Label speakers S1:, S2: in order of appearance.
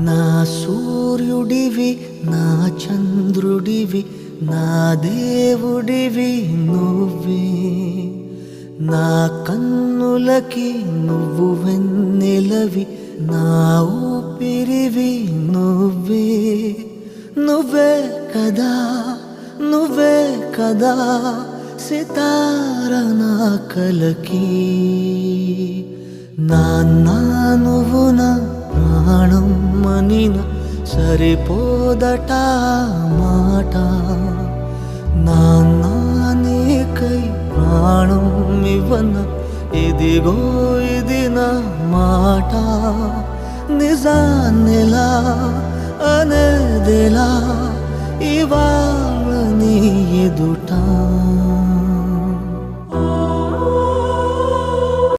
S1: నా సూర్యుడివి నా చంద్రుడివి నా దేవుడివి నువ్వే, నా కన్నులకి నువ్వు వెన్నెలవి, నా ఊపిరివి నువ్వే. నువ్వే కదా నువ్వే కదా సితార నా కలకి. నాన్నా నువ్వు నా ప్రాణం మనిన సరిపోదట మాట. నాన్నా నీకై ప్రాణం ఇవ్వన ఇదిగో ఇది నా మాట. నిజాన్నెలా అనేదెలా ఇవాళ నీ ఎదుట.